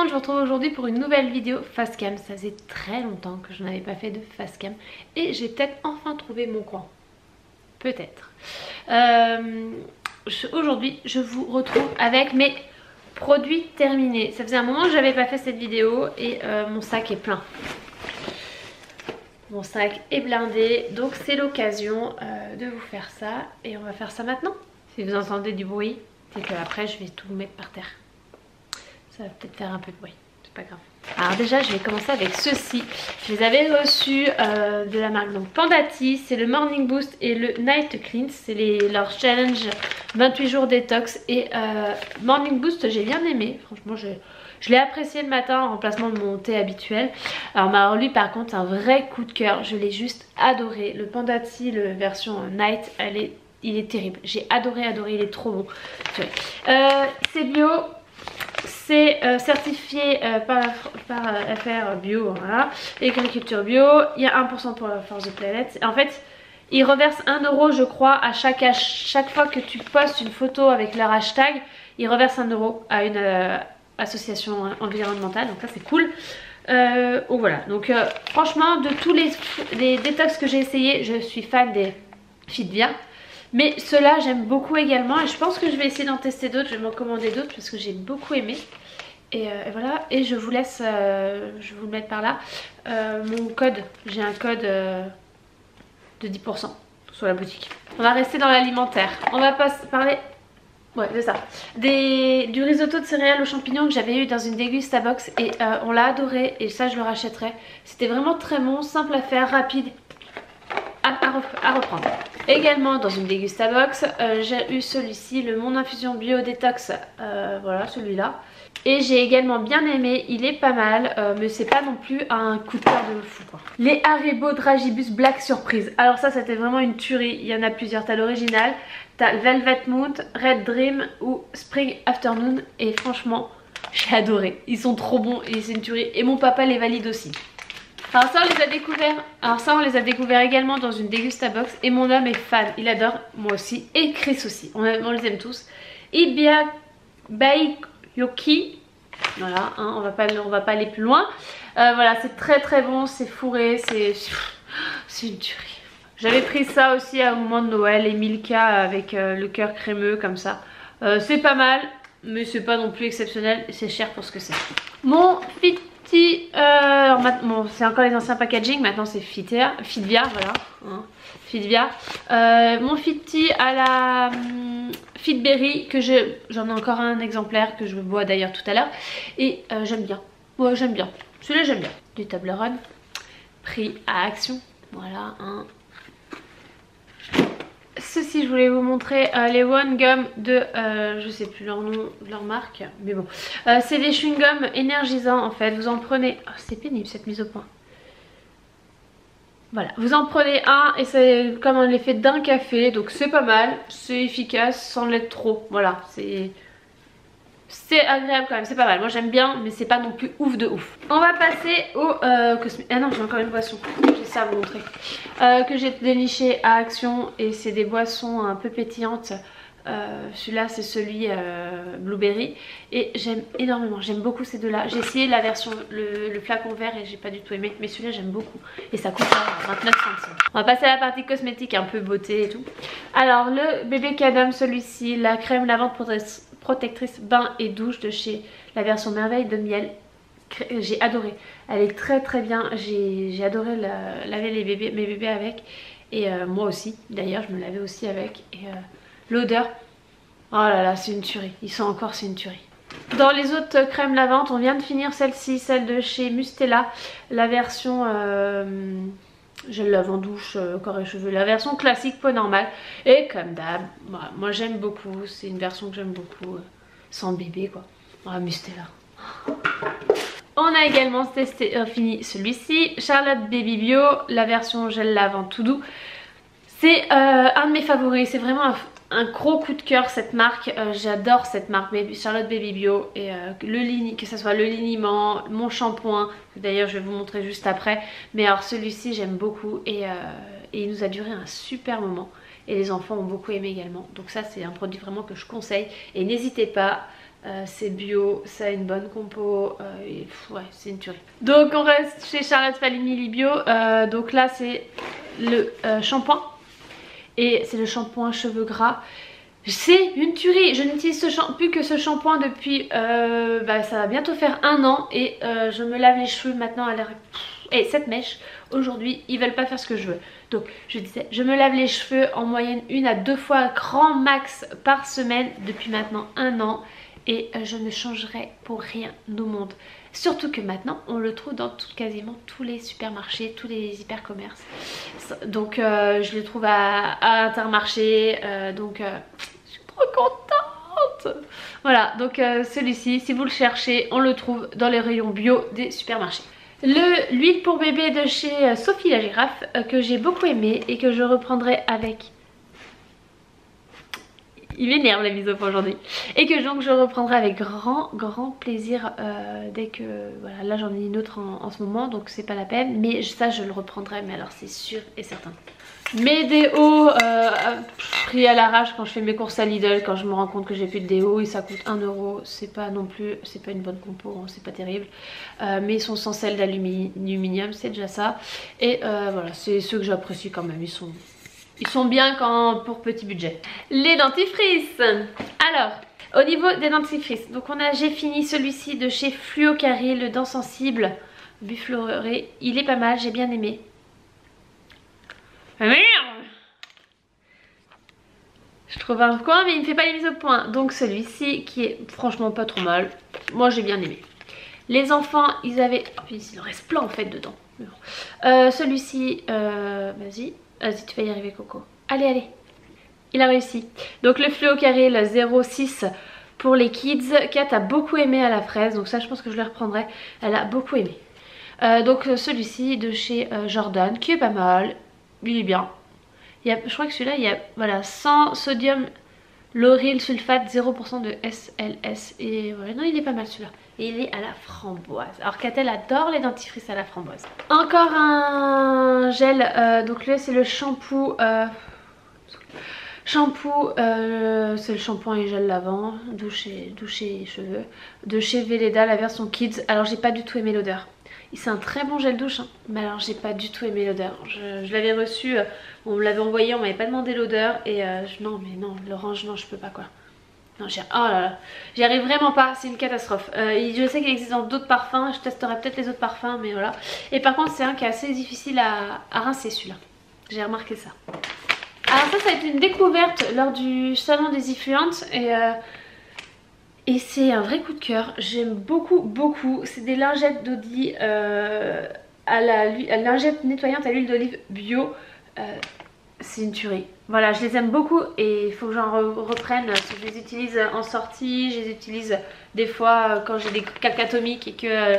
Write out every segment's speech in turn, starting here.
monde, je vous retrouve aujourd'hui pour une nouvelle vidéo face cam. Ça faisait très longtemps que je n'avais pas fait de face cam et j'ai peut-être enfin trouvé mon coin. Peut-être. Aujourd'hui, je vous retrouve avec mes produits terminés. Ça faisait un moment que j'avais pas fait cette vidéo et mon sac est plein. Mon sac est blindé, donc c'est l'occasion de vous faire ça et on va faire ça maintenant. Si vous entendez du bruit, c'est que après je vais tout mettre par terre. Ça va peut-être faire un peu de bruit, c'est pas grave. Alors déjà je vais commencer avec ceux-ci. Je les avais reçus de la marque donc Pandati. C'est le Morning Boost et le Night Cleanse. C'est leur challenge 28 jours détox. Et Morning Boost j'ai bien aimé. Franchement je l'ai apprécié le matin en remplacement de mon thé habituel. Alors lui par contre un vrai coup de cœur. Je l'ai juste adoré. Le Pandati, la version Night, il est terrible. J'ai adoré, il est trop bon. C'est bio. C'est certifié par FR Bio, voilà. Agriculture Bio. Il y a 1% pour la force de planète. En fait, ils reversent 1 € je crois à chaque fois que tu postes une photo avec leur hashtag. Ils reversent 1 € à une association environnementale. Donc ça c'est cool. Voilà. Donc franchement, de tous les détox que j'ai essayé, je suis fan des Fitvia. Mais ceux-là j'aime beaucoup également et je pense que je vais essayer d'en tester d'autres, je vais m'en commander d'autres parce que j'ai beaucoup aimé. Et voilà, et je vous laisse, je vais vous le mettre par là, mon code, j'ai un code de 10% sur la boutique. On va rester dans l'alimentaire, on va pas parler, ouais c'est ça, du risotto de céréales aux champignons que j'avais eu dans une Degustabox et on l'a adoré et ça je le rachèterai. C'était vraiment très bon, simple à faire, rapide. À reprendre. Également dans une Degustabox, j'ai eu celui-ci, le Mon Infusion Bio Détox, voilà celui-là. Et j'ai également bien aimé, il est pas mal, mais c'est pas non plus un coup de cœur de fou quoi. Les Haribo Dragibus Black Surprise. Alors ça c'était vraiment une tuerie, il y en a plusieurs, t'as l'original, t'as Velvet Moon, Red Dream ou Spring Afternoon et franchement j'ai adoré. Ils sont trop bons et c'est une tuerie et mon papa les valide aussi. Alors ça on les a découverts également dans une Degustabox et mon homme est fan, il adore, moi aussi et Chris aussi, on les aime tous. Ibia Baikoyoki, voilà, hein, on va pas aller plus loin. Voilà, c'est très bon, c'est fourré, c'est une tuerie. J'avais pris ça aussi à un moment de Noël, les Milka avec le cœur crémeux comme ça. C'est pas mal, mais c'est pas non plus exceptionnel, c'est cher pour ce que c'est. Mon bon, c'est encore les anciens packaging, maintenant c'est Fitvia, voilà, hein, Fitvia. Mon Fiti à la Fitberry, que j'en ai encore un exemplaire que je bois d'ailleurs tout à l'heure. Et j'aime bien, ouais j'aime bien, celui-là j'aime bien. Du Toblerone, prix à Action, voilà, hein. Ceci je voulais vous montrer les One Gum de je sais plus leur nom, leur marque, mais bon c'est des chewing-gums énergisants en fait. Vous en prenez, oh, c'est pénible cette mise au point. Voilà, vous en prenez un et c'est comme un l'effet d'un café, donc c'est pas mal, c'est efficace sans l'être trop. Voilà, c'est agréable quand même, c'est pas mal. Moi j'aime bien, mais c'est pas non plus ouf de ouf. On va passer au cosmétique. Ah non, j'ai encore une boisson, j'ai ça à vous montrer. Que j'ai déniché à Action et c'est des boissons un peu pétillantes. Celui-là c'est celui Blueberry et j'aime énormément, j'aime beaucoup ces deux-là. J'ai essayé la version, le flacon vert et j'ai pas du tout aimé, mais celui-là j'aime beaucoup. Et ça coûte 29 centimes. On va passer à la partie cosmétique, un peu beauté et tout. Alors le bébé Cadam, celui-ci, la crème lavande protectrice bain et douche de chez la version Merveille de Miel. J'ai adoré, elle est très bien. J'ai adoré laver mes bébés avec et moi aussi d'ailleurs je me lavais aussi avec et l'odeur, oh là là c'est une tuerie, ils sont encore, c'est une tuerie. Dans les autres crèmes lavantes on vient de finir celle-ci, celle de chez Mustela, la version gel lave en douche, corps et cheveux, la version classique peau normale. Et comme d'hab, moi j'aime beaucoup, c'est une version que j'aime beaucoup, sans bébé quoi. Oh, Mustela. On a également testé, fini celui-ci, Charlotte Baby Bio, la version gel lave en tout doux. C'est un de mes favoris, c'est vraiment un gros coup de cœur cette marque, j'adore cette marque Charlotte Baby Bio et que ce soit le liniment, mon shampoing, d'ailleurs je vais vous montrer juste après, mais alors celui-ci j'aime beaucoup et il nous a duré un super moment et les enfants ont beaucoup aimé également, donc ça c'est un produit vraiment que je conseille et n'hésitez pas c'est bio, ça a une bonne compo, et ouais c'est une tuerie. Donc on reste chez Charlotte Palimili Bio, donc là c'est le shampoing et c'est le shampoing cheveux gras. C'est une tuerie, je n'utilise plus que ce shampoing depuis, ça va bientôt faire 1 an et je me lave les cheveux maintenant à l'heure. Et cette mèche, aujourd'hui, ils veulent pas faire ce que je veux. Donc je disais, je me lave les cheveux en moyenne 1 à 2 fois grand max par semaine depuis maintenant 1 an. Et je ne changerai pour rien au monde. Surtout que maintenant on le trouve dans quasiment tous les supermarchés, tous les hypercommerces. Donc je le trouve à Intermarché, donc je suis trop contente. Voilà, donc celui-ci, si vous le cherchez, on le trouve dans les rayons bio des supermarchés. L'huile pour bébé de chez Sophie la girafe, que j'ai beaucoup aimé et que je reprendrai avec... Il m'énerve la misopo aujourd'hui. Et que donc je reprendrai avec grand plaisir dès que... Voilà, là j'en ai une autre en ce moment, donc c'est pas la peine. Mais ça je le reprendrai, mais alors c'est sûr et certain. Mes déos pris à l'arrache quand je fais mes courses à Lidl, quand je me rends compte que j'ai plus de déos et ça coûte 1 €. C'est pas non plus, c'est pas une bonne compo, hein, c'est pas terrible. Mais ils sont sans sel d'aluminium, c'est déjà ça. Et voilà, c'est ceux que j'apprécie quand même, ils sont bien pour petit budget. Les dentifrices. Alors, au niveau des dentifrices, donc j'ai fini celui-ci de chez Fluocari, le dent sensible buffleuré. Il est pas mal, j'ai bien aimé. Ah, merde, je trouve un coin mais il ne fait pas les mises au point. Donc celui-ci qui est franchement pas trop mal. Moi j'ai bien aimé. Les enfants, ils avaient... Oh, il en reste plein en fait dedans. Celui-ci, vas-y, tu vas y arriver Coco. Allez, il a réussi. Donc le Fluocari, le 06 pour les kids. Kat a beaucoup aimé à la fraise, donc ça je pense que je le reprendrai. Elle a beaucoup aimé. Donc celui-ci de chez Jordan qui est pas mal. Il est bien. Je crois que celui-là, il y a voilà, 100 sodium lauryl sulfate, 0% de SLS. Et voilà, non, il est pas mal celui-là. Et il est à la framboise. Alors Catel adore les dentifrices à la framboise. Encore un gel. Donc là, c'est le shampoo. C'est le shampoing et gel lavant, douche et cheveux. De chez Velleda, la version Kids. Alors j'ai pas du tout aimé l'odeur. C'est un très bon gel douche, hein. Mais alors j'ai pas du tout aimé l'odeur. Je l'avais reçu, on me l'avait envoyé, on m'avait pas demandé l'odeur. Et non mais non, l'orange non je peux pas quoi. Non, oh là là, j'y arrive vraiment pas, c'est une catastrophe. Je sais qu'il existe dans d'autres parfums, je testerai peut-être les autres parfums mais voilà. Et par contre c'est un qui est assez difficile à rincer celui-là. J'ai remarqué ça. Alors ça a été une découverte lors du salon des Ifluentes et c'est un vrai coup de cœur, j'aime beaucoup. C'est des lingettes d'Audi lingettes nettoyantes à l'huile d'olive bio. C'est une tuerie. Voilà, je les aime beaucoup et il faut que j'en reprenne. Je les utilise en sortie, je les utilise des fois quand j'ai des calques atomiques et que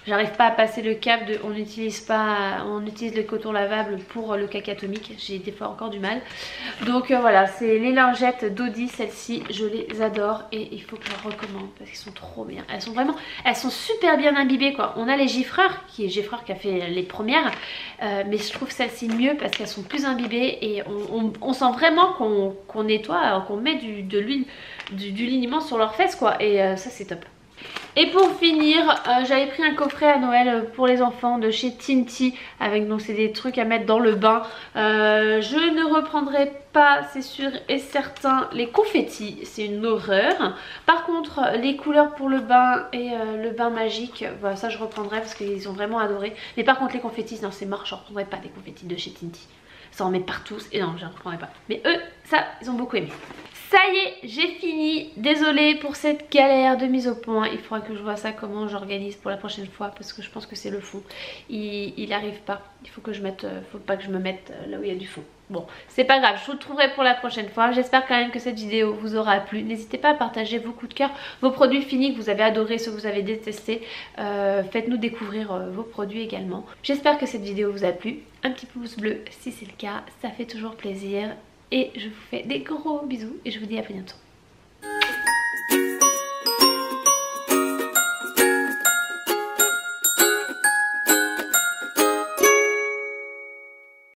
j'arrive pas à passer le cap de on utilise le coton lavable pour le caca atomique. J'ai des fois encore du mal. Donc voilà, c'est les lingettes d'Audi, celles-ci, je les adore et il faut que je les recommande parce qu'elles sont trop bien. Elles sont super bien imbibées quoi. On a les Giffreurs, qui a fait les premières, mais je trouve celles-ci mieux parce qu'elles sont plus imbibées et on sent vraiment qu'on nettoie, qu'on met de l'huile, du liniment sur leurs fesses quoi. Et ça c'est top. Et pour finir, j'avais pris un coffret à Noël pour les enfants de chez Tinty avec donc c'est des trucs à mettre dans le bain. Je ne reprendrai pas, c'est sûr et certain, les confettis, c'est une horreur. Par contre, les couleurs pour le bain et le bain magique, voilà, ça je reprendrai parce qu'ils ont vraiment adoré. Mais par contre les confettis, non c'est mort, je ne reprendrai pas des confettis de chez Tinty. Ça en met partout et non je ne reprendrai pas. Mais eux, ça, ils ont beaucoup aimé. Ça y est, j'ai fini. Désolée pour cette galère de mise au point. Il faudra que je vois ça comment j'organise pour la prochaine fois parce que je pense que c'est le fond. Il arrive pas. Il faut que faut pas que je me mette là où il y a du fond. Bon, c'est pas grave, je vous retrouverai pour la prochaine fois. J'espère quand même que cette vidéo vous aura plu. N'hésitez pas à partager vos coups de cœur, vos produits finis que vous avez adorés, ceux que vous avez détestés. Faites-nous découvrir vos produits également. J'espère que cette vidéo vous a plu. Un petit pouce bleu si c'est le cas, ça fait toujours plaisir. Et je vous fais des gros bisous et je vous dis à bientôt.